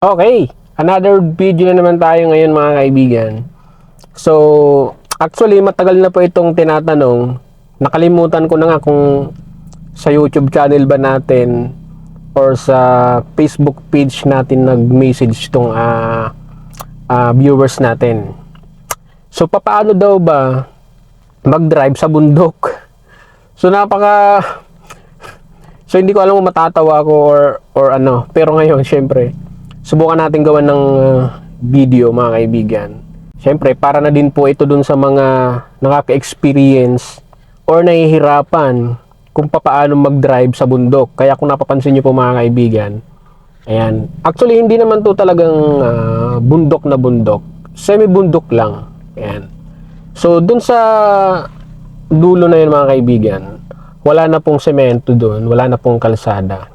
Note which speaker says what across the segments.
Speaker 1: Okay, another video na naman tayo ngayon mga kaibigan. So, actually matagal na po itong tinatanong. Nakalimutan ko na nga kung sa YouTube channel ba natin or sa Facebook page natin nag-message itong viewers natin. So, papaano daw ba mag-drive sa bundok? So, So, hindi ko alam kung matatawa ako or ano. Pero ngayon, syempre, subukan natin gawan ng video mga kaibigan. Siyempre, para na din po ito dun sa mga nakaka-experience or nahihirapan kung paano mag-drive sa bundok. Kaya kung napapansin nyo po mga kaibigan, ayan. Actually, hindi naman to talagang bundok na bundok. Semi-bundok lang. Ayan. So, dun sa dulo na yun mga kaibigan, wala na pong semento dun, wala na pong kalsada.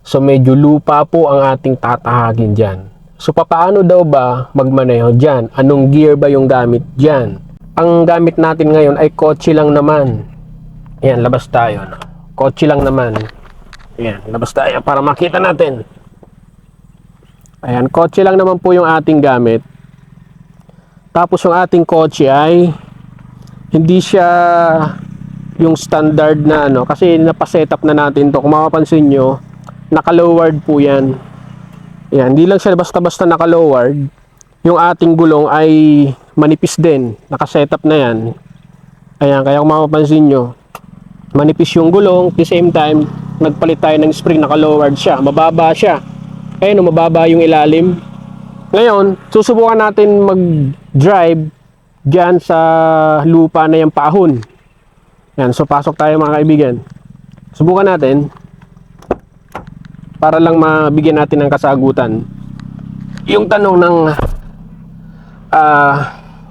Speaker 1: So medyo lupa po ang ating tatahagin dyan. So papaano daw ba magmaneho dyan? Anong gear ba yung gamit dyan? Ang gamit natin ngayon ay kotse lang naman. Ayan, labas tayo. Kotse lang naman. Ayan, labas tayo para makita natin. Ayan, kotse lang naman po yung ating gamit. Tapos yung ating kotse ay hindi siya yung standard na ano. Kasi napasetup na natin to. Kung mapapansin nyo, naka-lowered po yan. Yan, hindi lang siya basta-basta naka-lowered. Yung ating gulong ay manipis din. Naka-setup na yan. Ayan, kaya kung mapapansin nyo, manipis yung gulong. At the same time, nagpalit tayo ng spring, naka-lowered siya. Mababa siya. Ayun, mababa yung ilalim. Ngayon, susubukan natin mag-drive dyan sa lupa na yung paahon. Yan, so pasok tayo mga kaibigan. Subukan natin para lang mabigyan natin ng kasagutan yung tanong ng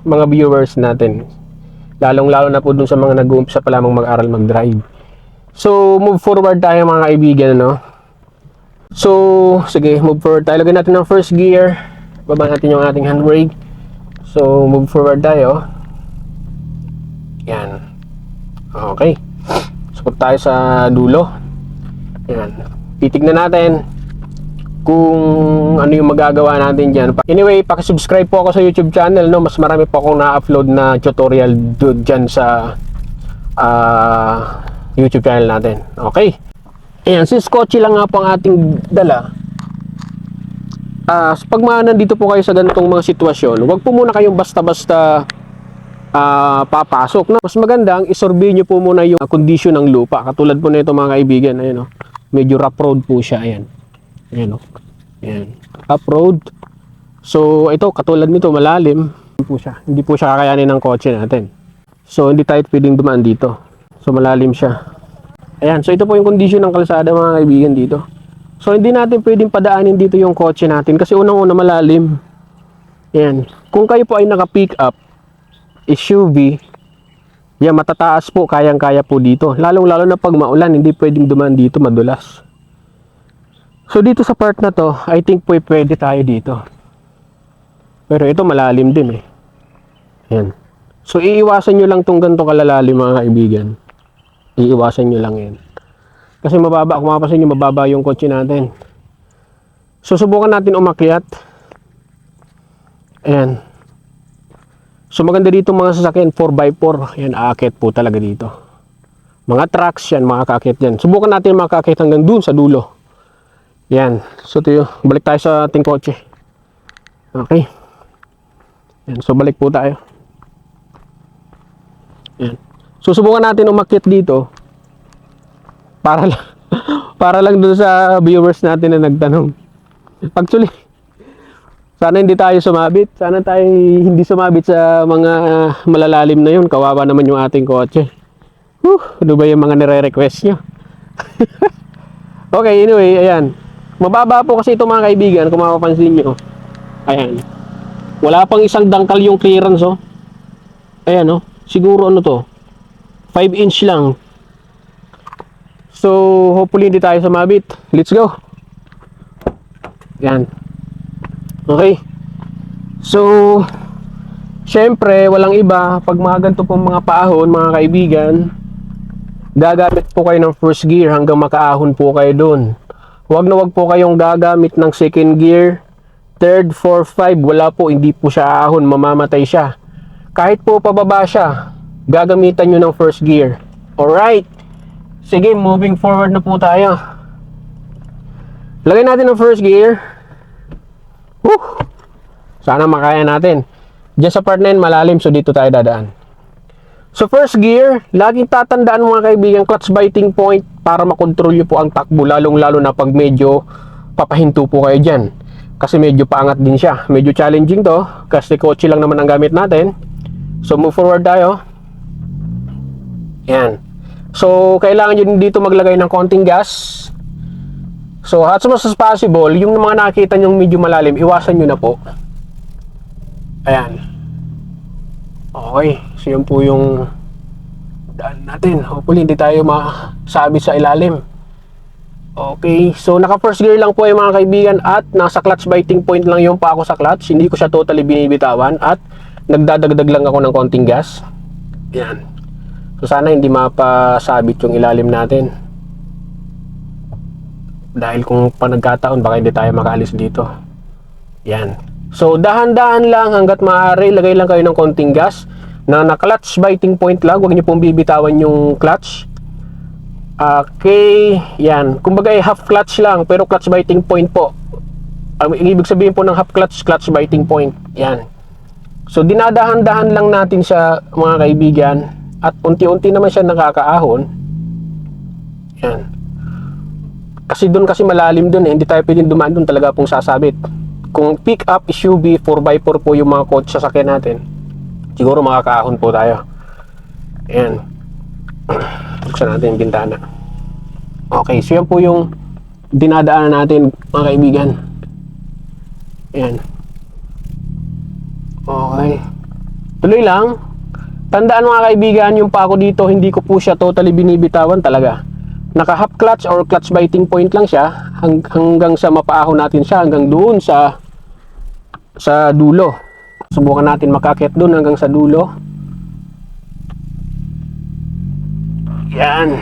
Speaker 1: mga viewers natin, lalong lalo na po dun sa mga nag-uumpisa pa lamang mag-aral mag-drive. So move forward tayo mga kaibigan, no? So sige, move forward tayo. Lagyan natin ng first gear, baba natin yung ating handbrake. So move forward tayo. Yan, okay. Support tayo sa dulo. Yan, titignan natin kung ano yung magagawa natin dyan. Anyway, pakisubscribe po ako sa YouTube channel, no? Mas marami po akong na-upload na tutorial dyan sa YouTube channel natin. Okay. Ayan, since kotse lang nga po ang ating dala, pag nandito po kayo sa ganitong mga sitwasyon, huwag po muna kayong basta-basta papasok, no? Mas magandang isurvey nyo po muna yung condition ng lupa. Katulad po na ito mga kaibigan, ayun, no? Medyo rough road po siya, ayan. Ayan, no? Ayan, rough road. So ito, katulad nito, malalim po siya. Hindi po siya kakayanin ng kotse natin. So hindi tayo pwedeng dumaan dito. So malalim siya. Ayan, so ito po yung condition ng kalsada mga kaibigan dito. So hindi natin pwedeng padaanin dito yung kotse natin kasi unang-una malalim. Ayan, kung kayo po ay naka-pick up SUV, yan, matataas po, kayang-kaya po dito. Lalong-lalo na pag maulan, hindi pwedeng dumaan dito, madulas. So dito sa part na to, I think po pwede tayo dito. Pero ito malalim din eh. Yan. So iiwasan nyo lang tong ganito kalalalim mga kaibigan. Iiwasan nyo lang yan. Kasi mababa, kung mapapansin nyo, mababa yung kotse natin. So subukan natin umakyat. Ayan. So maganda dito mga sasakyan 4x4, yan, aakit po talaga dito. Mga trucks yan, makakakit yan. Subukan natin makakakit hanggang dun sa dulo. Yan. So ito yun, balik tayo sa ating kotse. Okay. Yan, so balik po tayo. Yan. So subukan natin umakyat dito para lang para lang dun sa viewers natin na nagtanong. Actually, sana hindi tayo sumabit. Sana tayo hindi sumabit sa mga malalalim na yun. Kawawa naman yung ating kotse. Ano ba yung mga nire-request nyo? Okay, anyway, ayan. Mababa po kasi ito mga kaibigan, kung mapapansin nyo. Ayan. Wala pang isang dangkal yung clearance, oh. Ayan, oh. Siguro ano to? 5 inch lang. So, hopefully hindi tayo sumabit. Let's go. Ayan. Okay. So, syempre, walang iba. Pag mga ganito pong mga paahon, mga kaibigan, gagamit po kayo ng first gear hanggang makaahon po kayo doon. Huwag na huwag po kayong gagamit ng second gear, third, fourth, five. Wala po, hindi po siya ahon, mamamatay siya. Kahit po pababa siya, gagamitan nyo ng first gear. Alright. Sige, moving forward na po tayo. Lagay natin ang first gear. Woo! Sana makaya natin. Diyan sa part na yun, malalim, so dito tayo dadaan. So first gear, laging tatandaan mga kaibigan, clutch biting point para makontrol nyo po ang takbo, lalong-lalo na pag medyo papahinto po kayo dyan. Kasi medyo paangat din siya. Medyo challenging to, kasi kotse lang naman ang gamit natin. So move forward tayo. Yan. So kailangan nyo dito maglagay ng konting gas. So as much as possible, yung mga nakita nyo medyo malalim, iwasan nyo na po. Ayan. Okay. So yun po yung daan natin. Hopefully hindi tayo masabit sa ilalim. Okay. So naka first gear lang po yung mga kaibigan at nasa clutch biting point lang yung pa ako sa clutch. Hindi ko siya totally binibitawan at nagdadagdag lang ako ng konting gas. Ayan. So sana hindi mapasabit yung ilalim natin. Dahil kung panagkataon baka hindi tayo makaalis dito. Yan. So dahan-dahan lang hanggat maaari, lagay lang kayo ng konting gas na clutch biting point lang. Huwag niyo pong bibitawan yung clutch. Okay, yan. Kumbaga half clutch lang pero clutch biting point po. Ang ibig sabihin po ng half clutch, clutch biting point. Yan. So dinadahan-dahan lang natin siya mga kaibigan at unti-unti naman siya nakakaahon. Yan. Kasi doon kasi malalim doon hindi tayo pwedeng dumaan doon, talaga pong sasabit. Kung pick up SUV 4x4 po yung mga kotse sa sakyan natin, siguro makakaahon po tayo. Ayan. Buksan natin yung bintana. Okay, so yan po yung dinadaanan natin mga kaibigan. Ayan. Okay. Tuloy lang. Tandaan mga kaibigan, yung pa ako dito, hindi ko po siya totally binibitawan talaga. Naka half clutch or clutch biting point lang siya hanggang sa mapaahon natin siya hanggang doon sa dulo. Subukan natin makakit doon hanggang sa dulo. Yan.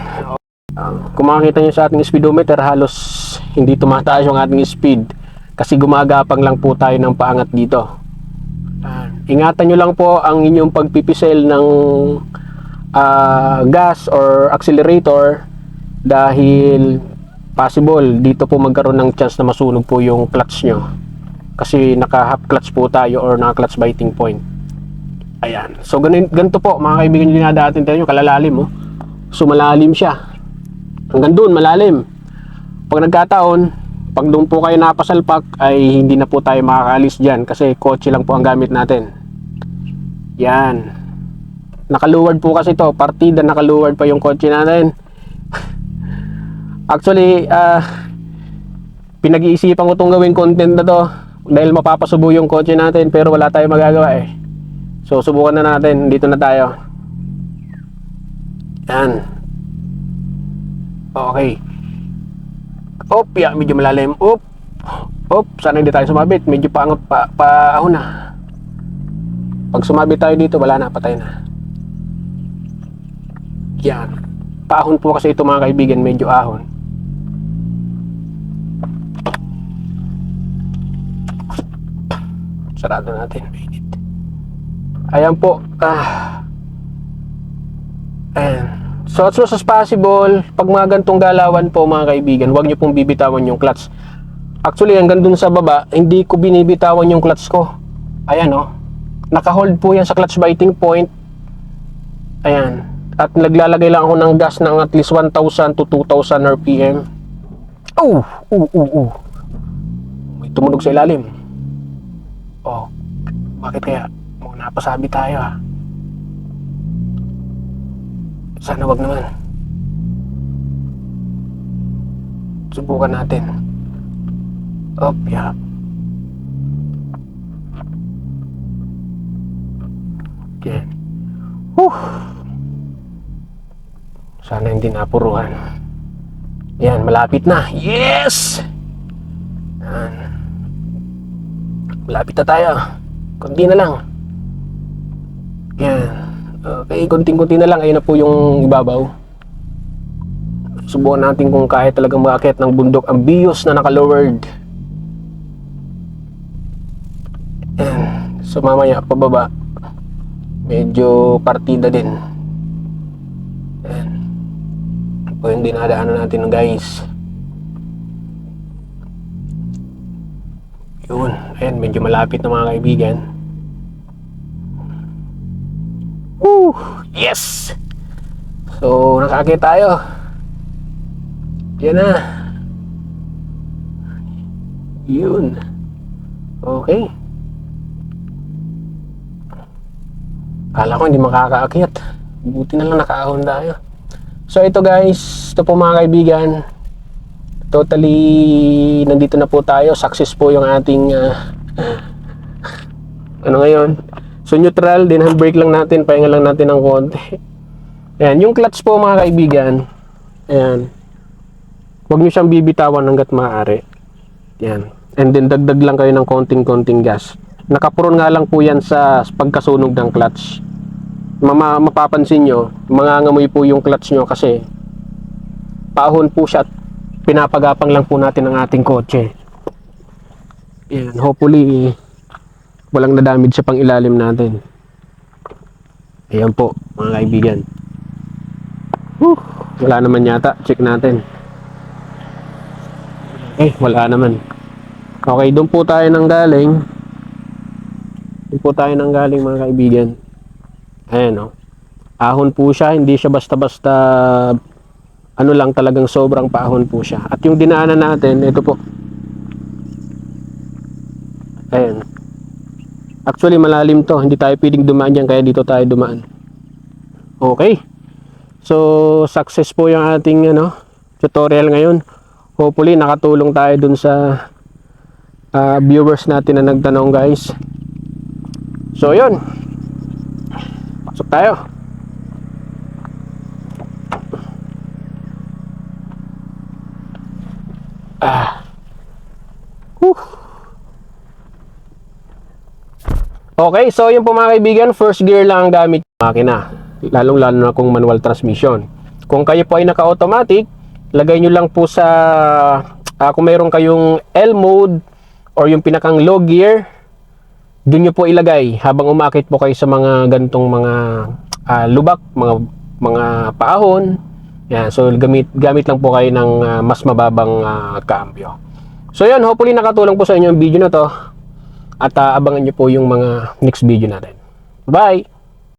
Speaker 1: Kung makikita nyo sa ating speedometer, halos hindi tumataas yung ating speed kasi gumagapang lang po tayo ng paangat dito. Ingatan nyo lang po ang inyong pagpipisel ng gas or accelerator dahil possible dito po magkaroon ng chance na masunog po yung clutch nyo kasi naka half clutch po tayo or naka clutch biting point. Ayan. So ganito po mga kaibigan, yung dinadaatin tayo, kalalalim so malalim siya hanggang doon, malalim. Pag nagkataon, pag doon po kayo napasalpak ay hindi na po tayo makakaalis dyan kasi kotse lang po ang gamit natin. Yan. Nakaluward po kasi to, partida nakaluward pa yung kotse natin. Actually, pinag-iisipan ko itong gawing content na to dahil mapapasubo yung kotse natin pero wala tayong magagawa eh. So subukan na natin, dito na tayo. Yan. Okay. Op, medyo malalim. Op. Sana hindi tayo sumabit. Medyo paangot paahon na. Pag sumabit tayo dito, wala na, patay na. Yan. Paahon po kasi ito mga kaibigan, medyo ahon. Sarado natin. Ayan po. Ayan. So as much as possible, pag mga gantong galawan po mga kaibigan, huwag nyo pong bibitawan yung clutch. Actually, hanggang dun sa baba, hindi ko binibitawan yung clutch ko. Ayan naka-hold po yan sa clutch biting point. Ayan. At naglalagay lang ako ng gas ng at least 1,000 to 2,000 RPM. May tumunog sa ilalim. Bakit kaya? Mukhang napasabi tayo Sana wag naman. Subukan natin. Okay. Sana hindi napuruhan. Yan, malapit na. Yes! Yan. Malapit na tayo. Kunti na lang. Yan. Okay, kunting-kunti na lang. Ayun na po yung ibabaw. Subukan natin kung kaya talagang maakyat ng bundok ang Vios na naka-lowered. Ayan. So mamaya pababa, medyo partida din. Ayan. Ito yung dinadaanan natin guys. Yun. Ayan, medyo malapit na mga kaibigan. Woo! Yes! So nakaakyat tayo. Yan na. Yun. Okay. Kala ko hindi makakaakyat. Buti na lang nakaahon tayo. So ito guys, ito po mga kaibigan. Totally nandito na po tayo. Success po yung ating ano ngayon. So neutral, din handbrake lang natin. Pahinga lang natin ng konti. Ayan, yung clutch po mga kaibigan. Ayan. Huwag nyo siyang bibitawan hanggat maaari. Yan. And then dagdag lang kayo ng konting-konting gas. Nakapuron nga lang po yan sa pagkasunog ng clutch. Mapapansin nyo, mangangamoy po yung clutch nyo kasi paahon po siya at pinapagapang lang po natin ang ating kotse. Yan. Hopefully, walang na-damage sa pang-ilalim natin. Ayan po, mga kaibigan. Wala naman yata. Check natin. Wala naman. Okay, doon po tayo nang galing. Doon po tayo nang galing mga kaibigan. Ayan o. Ahon po siya. Hindi siya basta-basta ano lang, talagang sobrang paahon po siya. At yung dinaanan natin, ito po. Ayan. Actually malalim to. Hindi tayo pwedeng dumaan dyan, kaya dito tayo dumaan. Okay. So success po yung ating tutorial ngayon. Hopefully nakatulong tayo dun sa viewers natin na nagtanong guys. So yun, pasok tayo. Okay, so yun po mga kaibigan, first gear lang ang gamit ng makina, lalong lalo na kung manual transmission. Kung kayo po ay naka-automatic, lagay nyo lang po sa kung mayroon kayong L mode or yung pinakang low gear, doon nyo po ilagay habang umakit po kayo sa mga gantong mga lubak, mga paahon. Yan, so gamit lang po kayo ng mas mababang cambio. So yun, hopefully nakatulong po sa inyo yung video na to at abangan nyo po yung mga next video natin. Bye!